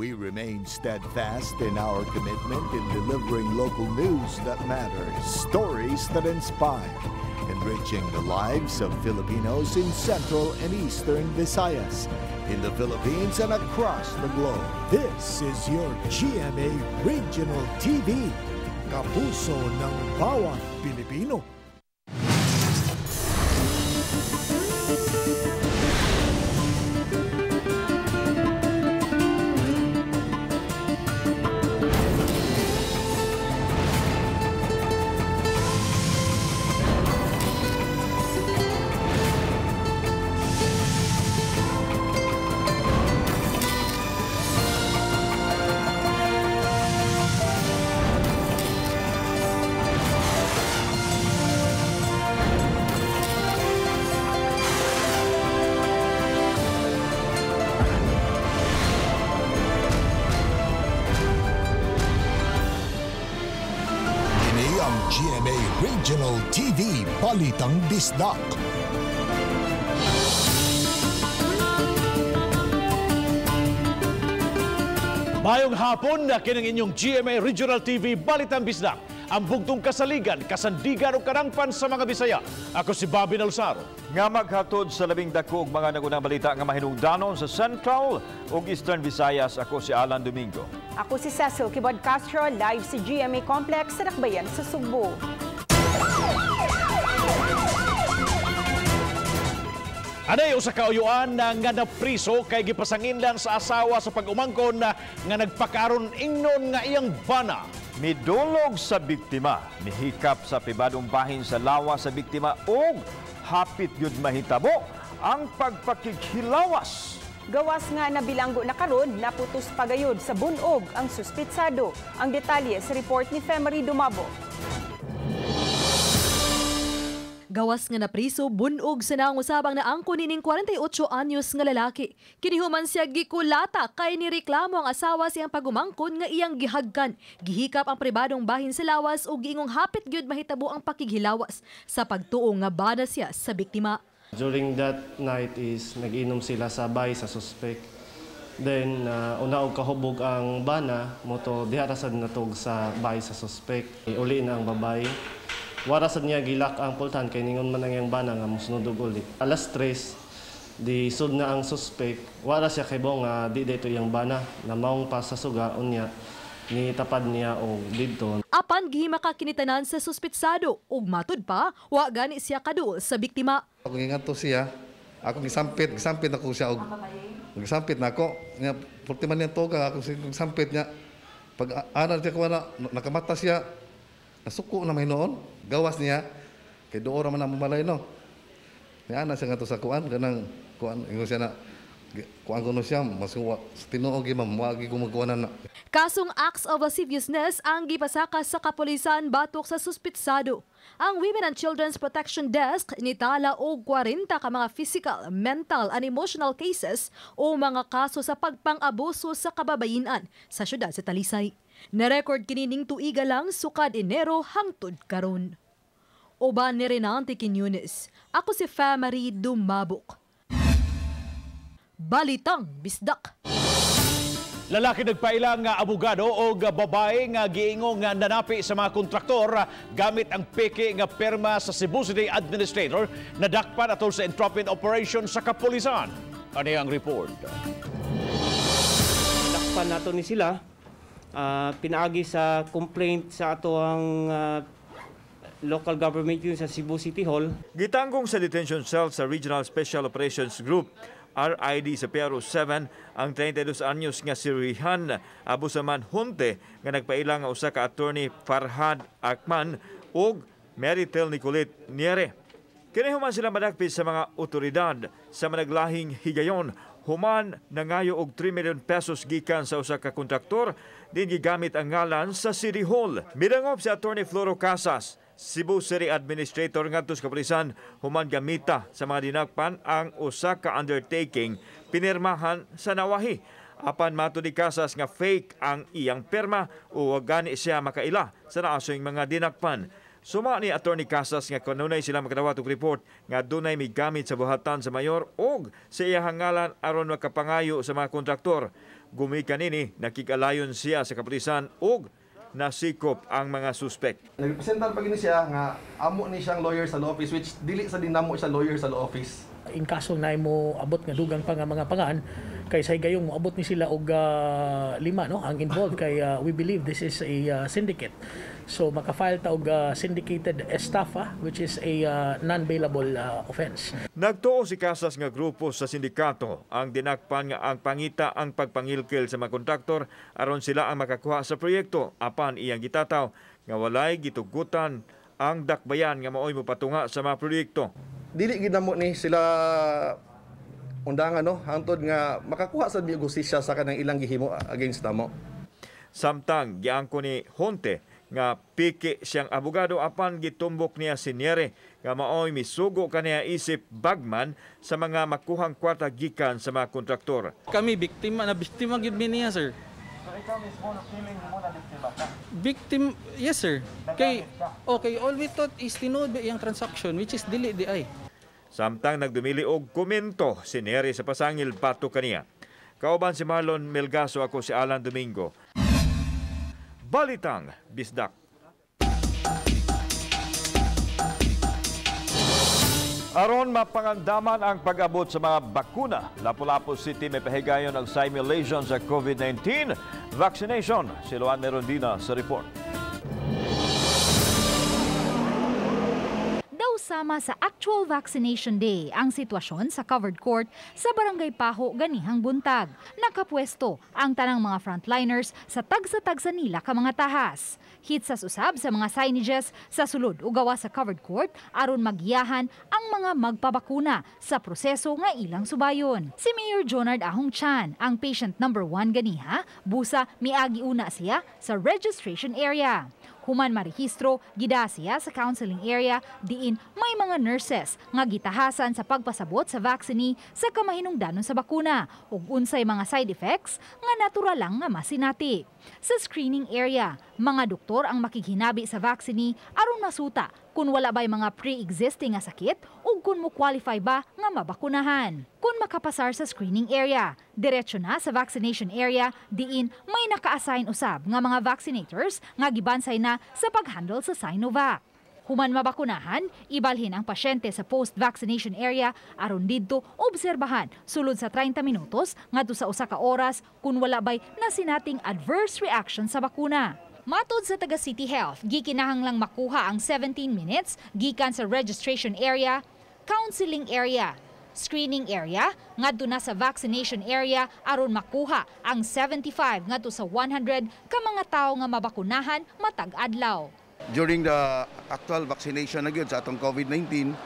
We remain steadfast in our commitment in delivering local news that matters, stories that inspire, enriching the lives of Filipinos in Central and Eastern Visayas, in the Philippines and across the globe. This is your GMA Regional TV, kapuso ng bawat Pilipino. GMA Regional TV, Balitang Bisdak. Mayong hapon na kining inyong GMA Regional TV, Balitang Bisdak. Ang bugtong kasaligan, kasandigan o karangpan sa mga Bisaya. Ako si Bobby Nalsaro. Nga maghatod sa labing dako mga nagunang balita nga mahinungdanon sa Central ug Eastern Visayas. Ako si Alan Domingo. Ako si Cecil Kibod Castro, live si GMA Complex sa Dakbayan sa Cebu. Anay usa ka uyuan nga napriso kay gipasangin lang sa asawa sa pag-umangkon nga nagpakaron ingnon nga iyang bana. Midulog sa biktima, mihikap sa pribadong bahin sa lawa sa biktima ug hapit yun mahitabo ang pagpakikhilawas. Gawas nga nabilanggo na karon, naputos pagayod sa bunog ang suspitsado. Ang detalye sa report ni Femery Dumabo. Gawas nga napriso, bunog sa nangusabang na angko nining 48 anyos nga lalaki. Kinihuman siya gikulata kay nireklamo ang asawa siyang pagumangkon nga iyang gihagkan. Gihikap ang pribadong bahin sa lawas o giingong hapit gyud mahitabo ang pakighilawas sa pagtuo nga bana siya sa biktima. During that night is nag-inom sila sa bahay sa suspect. Then unaog kahubog ang bana moto diharasan natog sa bahay sa suspect. Uli na ang babae. Warasan niya gilak ang pultan kay ningon man ang iyang bana nga mosunod ulit. Alas 3 di sud na ang suspect. Waras siya kay bong di dito iyang bana na maong pa sa suga unya ni tapad niya og didto. Apan gihima ka kinitanan sa suspitsado ug matud pa wa gani siya kaduol sa biktima. Ako gingadto siya, ako gisampit ako siya og gisampit nako. Nya 40 man niyang toga ako gisampit niya. Pag ana siya ko na nakamata siya. Nasuko na may noon, gawas niya, kay doon naman ang mamalay no. Kaya na siya nga to sa kuan, ganang kuan, ingo siya na, kuan ko no siya, masuwa, tinuog imam, wagi gumagawanan na. Kasong acts of lasciviousness ang gipasaka sa kapulisan batok sa suspitsado. Ang Women and Children's Protection Desk nitala og 40 ka mga physical, mental and emotional cases o mga kaso sa pagpang-abuso sa kababayenan sa syudad sa Talisay. Na-record kinining tuiga lang sukad Enero hangtod karon. Oban ni Renante Quiñones. Ako si Femery Dumabok. Balitang Bisdak. Lalaki nagpailang nga abogado o babae nga giingong nga nanapi sa mga kontraktor gamit ang peke nga perma sa Cebu City Administrator na dakpan atol sa entrapment operation sa kapulisan. Ano ang report? Dakpan nato ni sila. Pinaagi sa complaint sa ato ang local government yun sa Cebu City Hall. Gitanggong sa detention cell sa Regional Special Operations Group RID sa PRO 7 ang 32 anyos nga si Rihan Abusaman Hunte nga nagpailang nga usa ka attorney Farhad Akman ug Meritel Nicolet Niere. Kinihuman sila madakpis sa mga otoridad sa managlahing higayon. Human nangayo og 3 million pesos gikan sa usa ka kontraktor din gigamit ang ngalan sa City Hall. Midangop si Attorney Floro Casas, Cebu City Administrator ngadto sa kapulisan, human gamita sa mga dinakpan ang usa ka undertaking pinirmahan sa nawahi. Apan matud ni Casas nga fake ang iyang perma o gani siya makaila sa naasoing mga dinakpan. Suma ni Attorney Casas nga kanunay sila makadawat og report nga dunay migamit sa buhatan sa mayor og sa iyang ngalan aron makapangayo sa mga kontraktor. Gumikan ini nakikalayon siya sa kapulisan ug nasikop ang mga suspek. Nagrepresentar pa gini siya nga amo ni siyang lawyer sa law office which dili sa dinamo siya lawyer sa law office. In kaso na mo abot nga dugang pa nga mga pangan kay say gayong mo abot ni sila og 5 no ang involved kay we believe this is a syndicate. So makafile ta og syndicated estafa which is a non-bailable offense. Nagtuo si Casas nga grupo sa sindikato ang dinakpan nga ang pangita ang pagpangilkil sa mga kontraktor aron sila ang makakuha sa proyekto apan iyang gitataw nga walay gitugutan ang dakbayan nga maoy mopatunga sa mga proyekto. Dili gid namo ni sila undangan no hangtod nga makakuha sa biyogustisya sa kanang ilang gihimo against namo. Samtang giangko ni Honte nga piki siyang abogado apan gitumbok niya si Niere nga maoy misugo kaniya isip bagman sa mga makuhang kwarta gikan sa mga kontraktor. Kami biktima gid mi niya, sir. So ikaw mismo na feeling mo na biktima ka? Yes, sir. Okay, all we thought is tinuod yung transaction which is dili di ay. Samtang nagdumili og komento si Niere sa pasangil pato kaniya. Kauban si Marlon Melgaso, ako si Alan Domingo. Balitang Bisdak. Aron mapangandaman ang pag-abot sa mga bakuna, Lapu-Lapu City may pahigayon ang simulation sa COVID-19 vaccination. Si Luan Merondina sa report. Sama sa actual vaccination day ang sitwasyon sa covered court sa Barangay Paho ganihang buntag. Nakapwesto ang tanang mga frontliners sa tagsa-tagsa nila ka mga tahas. Hitsas usab sa mga signages sa sulod o gawa sa covered court aron magiyahan ang mga magpabakuna sa proseso nga ilang subayon. Si Mayor Jonard Ahong Chan, ang patient number 1 ganiha, busa miagi una siya sa registration area. Human marehistro, gida siya sa counseling area diin may mga nurses nga gitahasan sa pagpasabot sa vaccine sa kamahinungdanon sa bakuna ug unsay mga side effects nga natural lang nga masinati. Sa screening area, mga doktor ang makighinabi sa vaccine aron masuta kung wala ba'y mga pre-existing nga sakit o kung mo qualify ba nga mabakunahan. Kung makapasar sa screening area, diretso na sa vaccination area diin may naka-assign usab nga mga vaccinators nga gibansay na sa paghandle sa Sinovac. Human mabakunahan, ibalhin ang pasyente sa post-vaccination area aron didto obserbahan sulod sa 30 minutos ngadto sa 1 ka oras kung wala ba'y nasinating adverse reaction sa bakuna. Matod sa taga City Health, gikinahanglang makuha ang 17 minutes gikan sa registration area, counseling area, screening area, ngadto na sa vaccination area aron makuha ang 75 ngadto sa 100 ka mga tawo nga mabakunahan matag adlaw. During the actual vaccination na gyud sa atong COVID-19,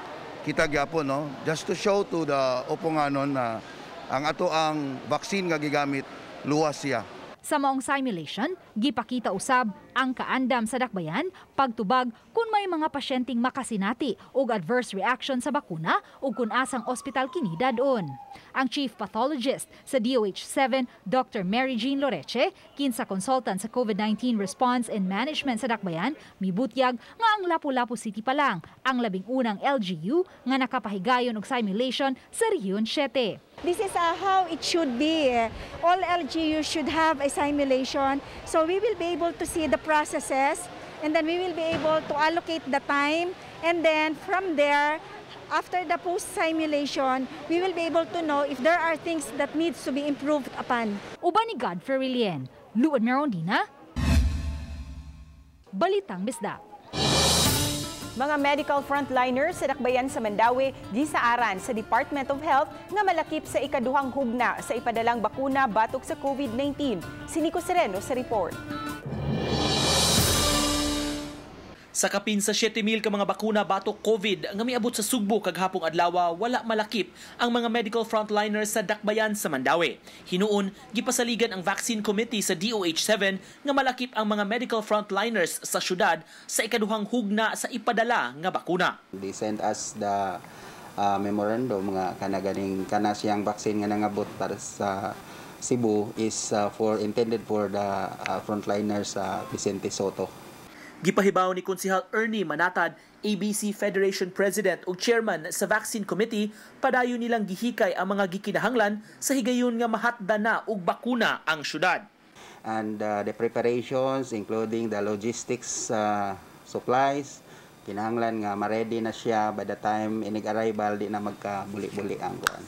kita gyapon no, just to show to the uponganon na ang ato ang vaccine nga gigamit luwas siya. Sa maong simulation, gipakita usab ang kaandam sa dakbayan pagtubag kung may mga pasyenteng makasinati og adverse reaction sa bakuna o kung asang ospital kini dadon. Ang chief pathologist sa DOH-7, Dr. Mary Jean Loreche, kinsa consultant sa COVID-19 response and management sa dakbayan, mibutyag nga ang Lapu-Lapu City pa lang ang labing unang LGU nga nakapahigayon og simulation sa Rehiyon 7. This is how it should be. All LGUs should have a simulation. So we will be able to see the processes and then we will be able to allocate the time. And then from there, after the post-simulation, we will be able to know if there are things that needs to be improved upon. Uban ni Godfrey Rilien, Luan Merondina, Balitang Bisdak. Mga medical frontliners sa dakbayan sa Mandawi gisaaran sa Department of Health nga malakip sa ikaduhang hugna sa ipadalang bakuna batok sa COVID-19. Si Nico Sereno sa report. Sa kapin sa 7,000 ka mga bakuna batok COVID nga miabot sa Sugbo kaghapong adlaw, wala malakip ang mga medical frontliners sa dakbayan sa Mandawi. Hinuon, gipasaligan ang Vaccine Committee sa DOH-7 nga malakip ang mga medical frontliners sa syudad sa ikaduhang hugna sa ipadala nga bakuna. They sent us the memorandum nga kana siyang vaccine nga nangabot para sa Cebu is intended for the frontliners Vicente Soto. Gipahibaw ni Konsehal Ernie Manatad, ABC Federation President ug Chairman sa Vaccine Committee, padayon nilang gihikay ang mga gikinahanglan sa higayon nga mahatda na og bakuna ang syudad. And the preparations, including the logistics supplies, kinahanglan nga ma-ready na siya by the time inig-arrival, di na magkabuli-buli ang kuan.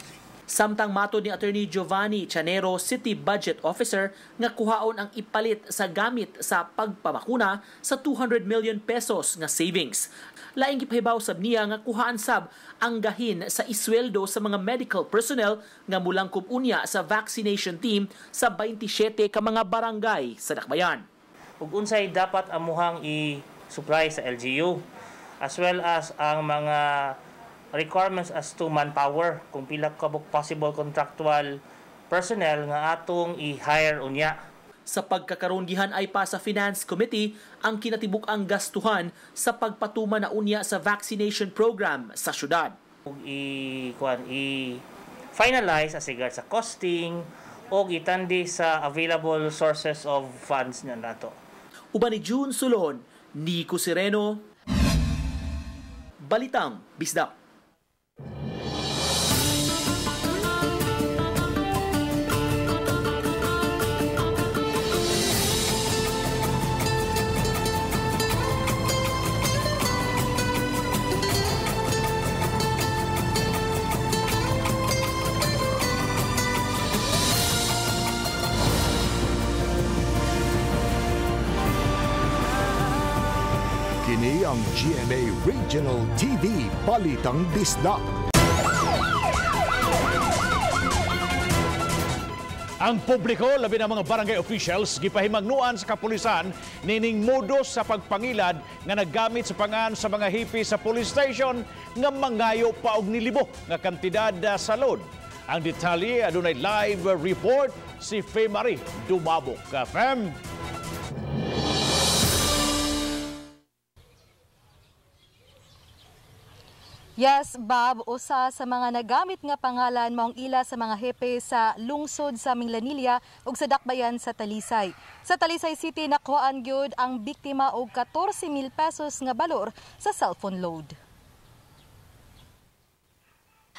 Samtang matod ni Attorney Giovanni Chanero, City Budget Officer, nga kuhaon ang ipalit sa gamit sa pagpabakuna sa 200 million pesos nga savings. Laing gipahibaw sab niya nga kuhaan sab ang gahin sa isweldo sa mga medical personnel nga mulangkob unya sa vaccination team sa 27 ka mga barangay sa Dakbayan. Ug unsay dapat amuhang i-supply sa LGU, as well as ang mga requirements as to manpower, kung pila ka possible contractual personnel nga atong i-hire unya. Sa pagkakaroon gihan ay pa sa Finance Committee ang kinatibuk-ang gastuhan sa pagpatuman na unya sa vaccination program sa syudad. I-finalize as regards sa costing o itandi sa available sources of funds na nato. Uban ni June Sulon, Nico Sireno, Balitang Bisdak. Kini ang GMA Regional TV Balitang Bisdak. Ang publiko, labi na mga barangay officials, gipahimangnuan sa kapulisan nining modus sa pagpangilad nga naggamit sa pangan sa mga hipi sa police station nga mangayo pa og nilibo nga kantidad sa load. Ang detalye adunay live report si Marie Dumabok. Fem. Yes, Bob, usa sa mga nagamit nga pangalan maong ila sa mga hepe sa lungsod sa Minglanilla ug sa Dakbayan sa Talisay. Sa Talisay City nakuhaan gyud ang biktima og 14,000 pesos nga balor sa cellphone load.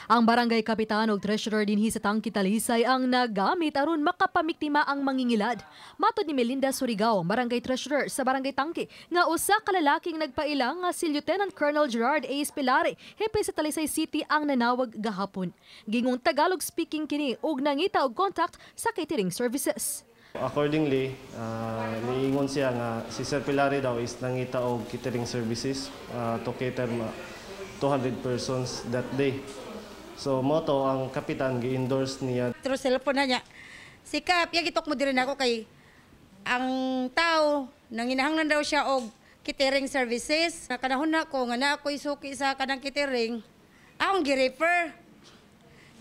Ang barangay kapitan ug treasurer dinhi sa Tangki Talisay ang nagamit aron makapamiktima ang mangingilad. Matod ni Melinda Surigao, barangay treasurer sa barangay Tangki, nga usa ka lalaking nagpailang nga si Lieutenant Colonel Gerard A. Spilare, hepe sa Talisay City ang nanawag gahapon. Gingong Tagalog speaking kini ug nangita og contact sa catering services. Accordingly, niingon siya nga si Sir Pilare daw is nangita og catering services to cater 200 persons that day. So moto ang kapitan gi-endorse niya. Pero cellphone na niya. Sikap, yagitok mo din ako kay ang tao nanginahanglan daw siya og catering services. Nakanahon na ko nga na ako isuki sa kanang catering. Akong gi-refer.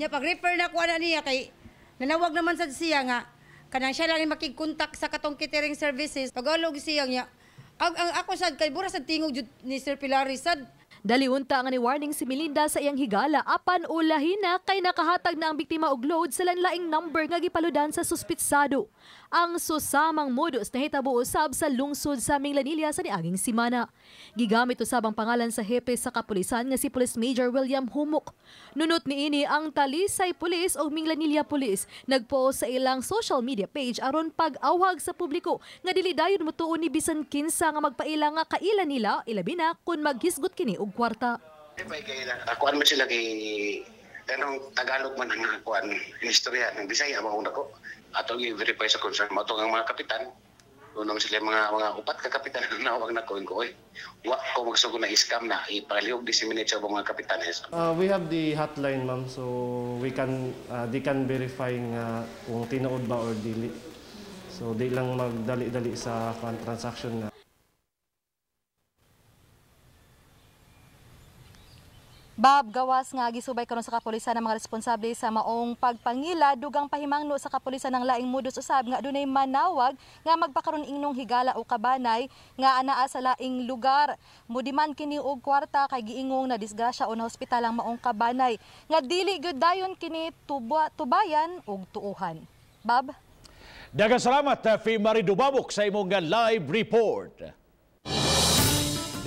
Nya pag refer na ko ana niya kay nanawag naman sad siya nga kanang siya lang makig-contact sa katong catering services. Pagalog siya niya. Ang ako sad kay bura sad tingog jud ni Sir Pilari sad. Daliunta nga ni warning si Melinda sa iyang higala apan ulahin na kay nakahatag na ang biktima og load sa lanlaing number nga gipaludan sa suspitsado. Ang susamang modus nahitabo usab sa lungsod sa Minglanilla sa niaging semana. Gigamit usab ang pangalan sa hepe sa kapulisan nga si Police Major William Humok. Nunot niini ang Talisay Police o Minglanilla Police nagpost sa ilang social media page aron pag-awhag sa publiko nga dili dayon motuon ni bisan kinsa nga magpaila nga kaila nila ilabi na kun maghisgot kini og kwarta. Akuan man sila kay kanang Tagalog man ang akuan istorya ng Bisaya mao nako. Atong i-verify sa concern mo ang mga kapitan. Unang sila mga upat ka kapitan na nawag na ko oy. Wa ko magsugo na scam na ipalihog disseminate sa mga kapitanes. We have the hotline, ma'am, so we can they can verify nga kung tinuod ba or dili. So di lang magdali-dali sa transaction na. Bob, gawas nga gisubay karon sa kapulisan ng mga responsable sa maong pagpangila dugang pahimangno sa kapulisan ng laing modus usab nga dunay manawag nga magpakaron ingnong higala o kabanay nga anaa sa laing lugar. Mudiman kini og kwarta kay giingong na disgrasya o na hospital ang maong kabanay nga dili gyud dayon kini tubayan og tuuhan. Bob? Daghang salamat Marie Dumabok sa imong live report.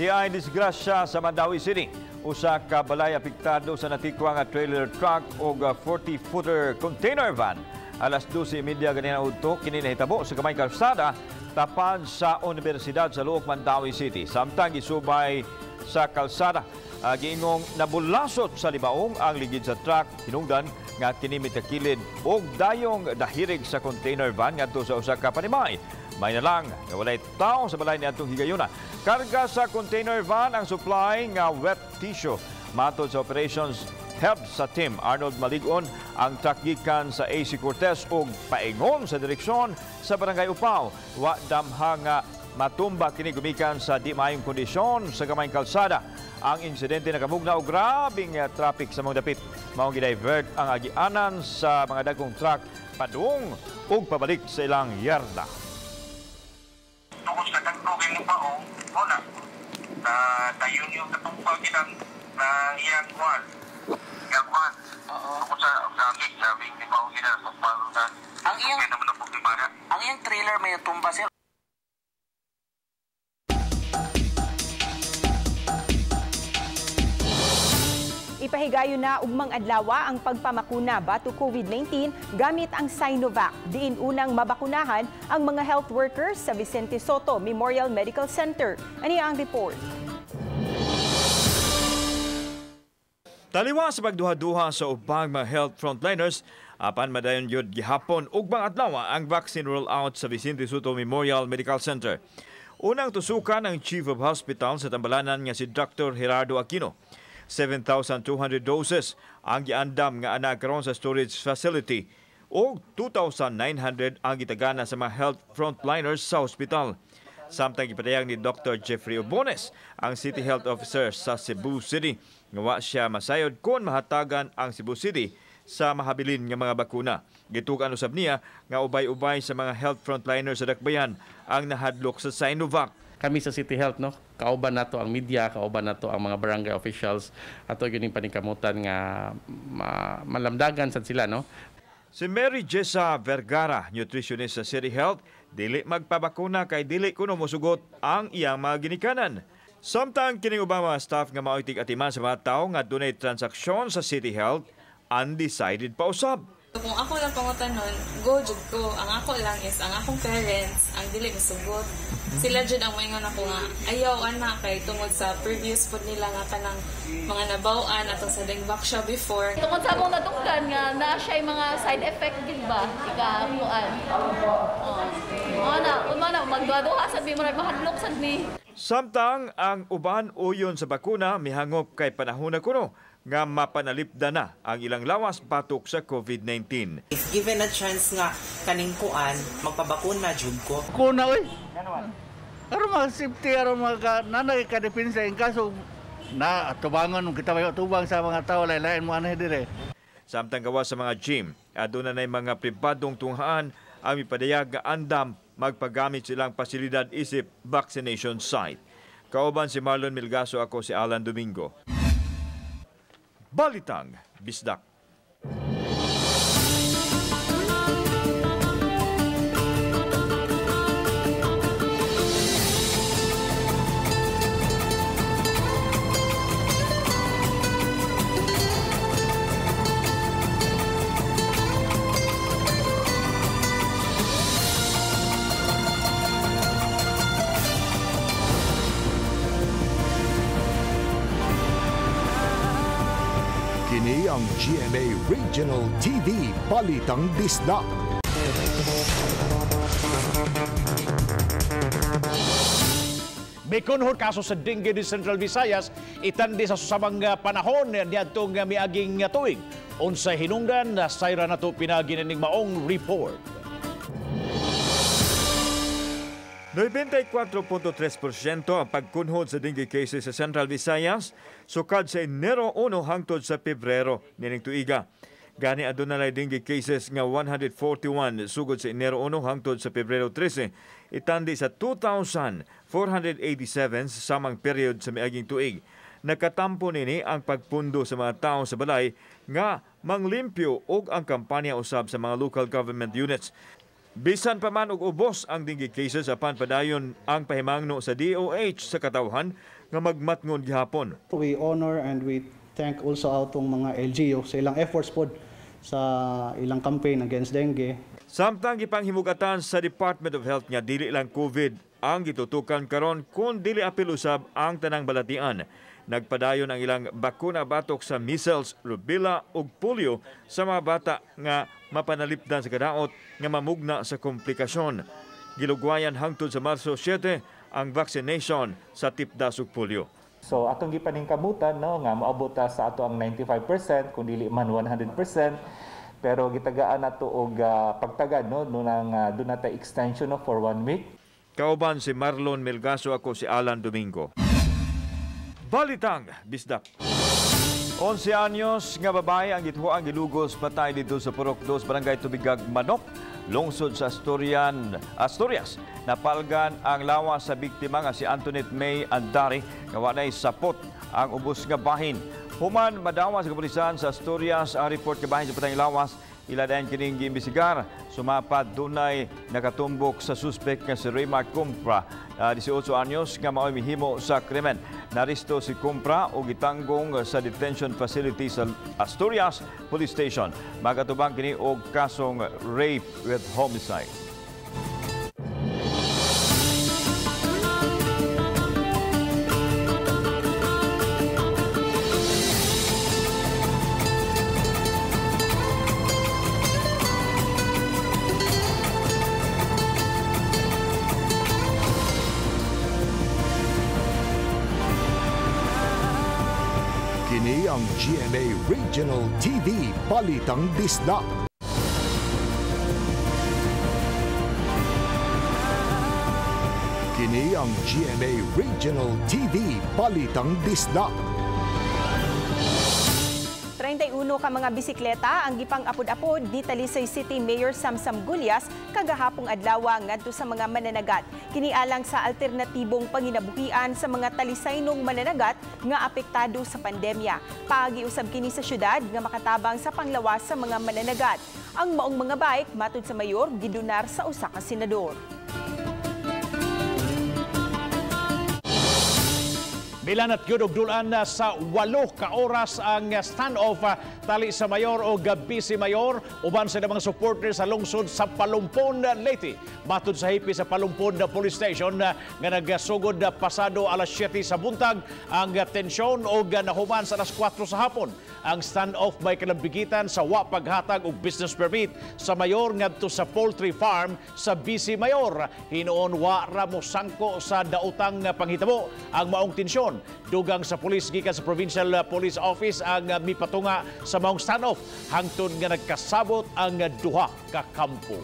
Di ay disgrasya sa Mandawi City. Usa ka balay apektado sa natikwa nga trailer truck o 40-footer container van. Alas 12:30 ganina udto kini nahitabo sa gamay kalsada tapad sa Universidad sa Luok, Mandawi City. Samtang isubay sa kalsada, giingong nabulasot sa libaong ang ligid sa truck. Hinungdan nga kini mitakilid og dayong dahirig sa container van ngadto sa usa ka panimay. May na lang nga walay tao sa balay niadtong higayuna. Karga sa container van ang supply nga wet tissue. Matod sa operations head sa team Arnold Maligon, ang truck gikan sa AC Cortez ug paingon sa direksyon sa Barangay Upaw. Wa damha nga matumba kini gumikan sa di maayong kondisyon sa gamayng kalsada. Ang insidente nakamugna og grabing traffic sa mga dapit. Mao gi-divert ang agianan sa mga dagkong truck padung ug pabalik sa ilang yarda. Tungkol sa dagkong ng pao, wala. Tayo yung katungkol ginang na iyang kwan. Iyang kwan. Tungkol sa gamit, sabing di pao ginang sa parutan. Ang iyang trailer may tumba, sir. Ipahigayon na ugmang adlawa ang pagpamakuna batok COVID-19 gamit ang Sinovac. Diin unang mabakunahan ang mga health workers sa Vicente Soto Memorial Medical Center. Ania ang report. Taliwa sa pagduha-duha sa ubang mga health frontliners, apan madayon yun gihapon ugmang adlaw ang vaccine rollout sa Vicente Soto Memorial Medical Center. Unang tusukan ang Chief of Hospital sa Tambalanan nga si Dr. Gerardo Aquino. 7,200 doses ang giandam nga ana karon sa storage facility o 2,900 ang gitagana sa mga health frontliners sa hospital. Samtang gipadayag ni Dr. Jeffrey Obones, ang City Health Officer sa Cebu City, nga wa siya masayod kung mahatagan ang Cebu City sa mahabilin nga mga bakuna. Gitukan usab niya nga ubay-ubay sa mga health frontliners sa Dakbayan ang nahadlok sa Sinovac. Kami sa City Health, no, kauban nato ang media, kauban nato ang mga barangay officials, ato yun yung paningkamutan nga malamdagan sa sila, no. Si Mary Jessa Vergara, nutritionist sa City Health, dili magpabakuna kay dili kuno mosugot ang iyang mga ginikanan. Samtang kining ubang mga staff nga maoitig atiman sa mga tao nga dunay transaksyon sa City Health, undecided pa usab. Kung ako lang pangutanon, go jud ko. Ang ako lang is ang akong parents, ang dili masugot. Sila jud ang moingon ako nga ayaw ana kay tungod sa previous food nila nga kanang mga nabaw-an ato sa dengbak siya before. Tungod sa among natunggan nga na siya mga side effect gid ba? Ika kuan. Una magduha sad mi mo mahadlok sad mi. Samtang ang uban uyon sa bakuna mihangop kay panahon na kuno nga mapanalipda na ang ilang lawas batok sa COVID-19. If given a chance nga kaning kuan, magpabakuna jud ko. Kuna oy. Aron mga safety, aron mga nanay kadepensa in kaso na tubangan kita may tubang sa mga tao lain mo anay dire. Samtang gawa sa mga gym, aduna nay mga pribadong tunghaan ang ipadayag nga andam magpagamit silang pasilidad isip vaccination site. Kauban si Marlon Milgaso, ako si Alan Domingo. Balitang Bisdak. Kini ang GMA Regional TV Balitang Bisdak. May kunhor kaso sa dengue di Central Visayas, itandi sa susamang panahon niadtong miaging tuig. Unsay hinungdan na sayra nato pinaginaning maong report. 94.3% ang pagkunhod sa dengue cases sa Central Visayas sukad sa Enero 1 hangtod sa Pebrero nining tuiga. Gani aduna lay dengue cases nga 141 sugod sa Enero 1 hangtod sa Pebrero 13. Itandi sa 2,487 sa samang period sa miaging tuig. Nakatampo nini ang pagpundo sa mga tao sa balay nga manglimpyo og ang kampanya usab sa mga local government units. Bisan pa man og ubos ang dengue cases apan padayon ang pahimangno sa DOH sa katawhan nga magmatngon gihapon. We honor and we thank also atong mga LGU sa ilang efforts pod sa ilang campaign against dengue. Samtang gipanghimugatan sa Department of Health nga dili lang COVID ang gitutukan karon kun dili apil usab ang tanang balatian. Nagpadayon ang ilang bakuna batok sa measles, rubella ug polio sa mga bata nga mapanalipdan sa kadaot nga mamugna sa komplikasyon. Gilugwayan hangtod sa Marso 7 ang vaccination sa tipdas ug polio. So atong gipaningkamutan no nga moabot sa ato ang 95% kun dili man 100%. Pero gitagaan nato og pagtagad no nang doon natay extension no for 1 week. Kauban si Marlon Melgaso, ako si Alan Domingo. Balitang Bisdak. 11 anyos nga babae ang gituang gilugos patay dito sa Purok 2, Barangay Tubigag, Manok, lungsod sa Asturias. Napalgan ang lawas sa biktima nga si Antoinette May Andari nga walay sapot ang ubos nga bahin. Human madawas sa kapulisan sa Asturias ang report nga bahin sa patayng lawas. Ila dayon kining giimbestigar. Sumapad dunay nakatumbok sa suspek nga si Raymar Compra, 18 anyos nga mao'y mihimo sa krimen. Naristo si Compra o gitanggong sa detention facility sa Asturias Police Station. Magatubang kini og kasong rape with homicide. Kini ang GMA Regional TV Balitang Bisdak. Kini ang GMA Regional TV Balitang Bisdak. 31 ka mga bisikleta ang gipang apod-apod ni Talisay City Mayor Samsam Gulyas kagahapong adlaw ngadto sa mga mananagat. Kinialang sa alternatibong panginabuhian sa mga talisaynong mananagat nga apektado sa pandemya. Paagi-usab kini sa syudad nga makatabang sa panglawas sa mga mananagat. Ang maong mga bike matud sa mayor gidunar sa usa ka senador. Milanat gyud og dulan sa 8 ka oras ang standoff tali sa mayor o vice mayor uban sa mga supporters sa lungsod sa Palumpon, Leyte. Matud sa hipi sa Palumpon Police Station nga nagsugod pasado alas 7 sa buntag ang tensyon og nahuman sa alas 4 sa hapon. Ang standoff may kalambigitan sa wa paghatag og business permit sa mayor ngadto sa poultry farm sa vice mayor. Hinuon wa ra mo sangko sa daotang panghitabo ang maong tensyon. Dugang sa pulis gikan sa Provincial Police Office ang mipatunga sa maong standoff hangtod nga nagkasabot ang duha ka kampo.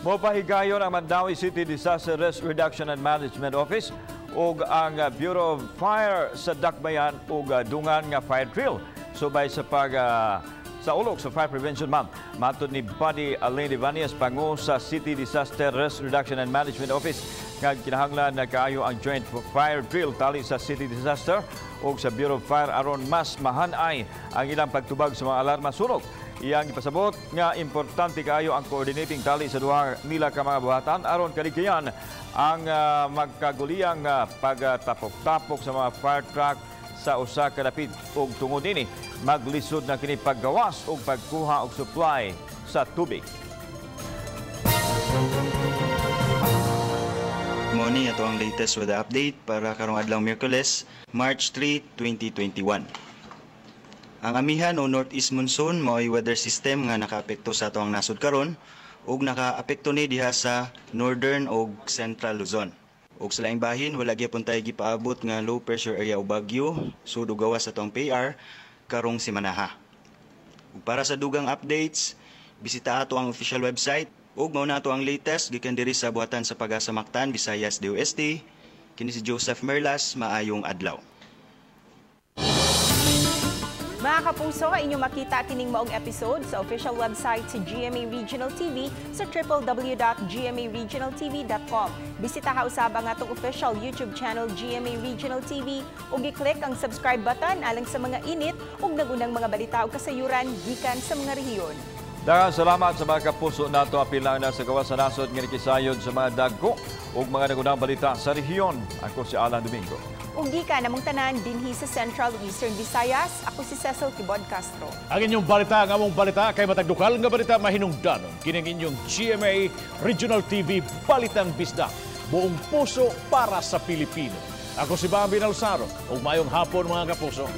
Mopahigayon ang Mandawi City Disaster Risk Reduction and Management Office ug ang Bureau of Fire sa Dakbayan ug dungan nga fire drill subay sa sa ulog sa fire prevention month. Matod ni Buddy Alain Ivanias, pangu sa City Disaster Risk Reduction and Management Office, nga kinahanglan na kaayo ang joint fire drill tali sa City Disaster o sa Bureau of Fire aron mas mahanay ang ilang pagtubag sa mga alarma sunog. Iyang ipasabot nga importante kaayo ang coordinating tali sa duha nila ka mga buhatan aron kaligayan ang magkaguliyang pagtapok-tapok sa mga fire truck sa usa ka dapit ug tungod ini maglisod na kini paggawas ug pagkuha og supply sa tubig. Moni ato ang latest weather update para karong adlaw Miyerkules, March 3, 2021. Ang amihan o northeast monsoon mao'y weather system nga nakaapekto sa ato ang nasod karon ug nakaapekto ni diha sa northern ug central Luzon. Ug sa laing bahin wala gyapon tay gipaabot nga low pressure area o bagyo sud ug gawas sa atong PAR karong semanaha. Ug para sa dugang updates, bisita ato ang official website ug mao na ato ang latest gikan diri sa buhatan sa Pag-asa Mactan, Visayas, DOST. Kini si Joseph Merlas, maayong adlaw. Mga kapuso, inyong makita kining maong episode sa official website sa GMA Regional TV sa www.gmaregionaltv.com. Bisita usab ang atong official YouTube channel GMA Regional TV ug i-click ang subscribe button alang sa mga init ug nagunang mga balita ug kasayuran gikan sa mga rehiyon. Daghang salamat sa mga kapuso nato apil lang na sa gawas sa nasod nga nikisayod sa mga dagko ug mga nagunang balita sa rehiyon. Ako si Alan Domingo. Ug gikan namong tanan dinhi sa Central Eastern Visayas, ako si Cecil Kibod Castro. Ang inyong balita, ang among balita kay matagdukal nga balita mahinungdanon. Kining inyong GMA Regional TV Balitang Bisdak. Buong puso para sa Pilipino. Ako si Bambi Nalsaro ug mayong hapon mga kapuso.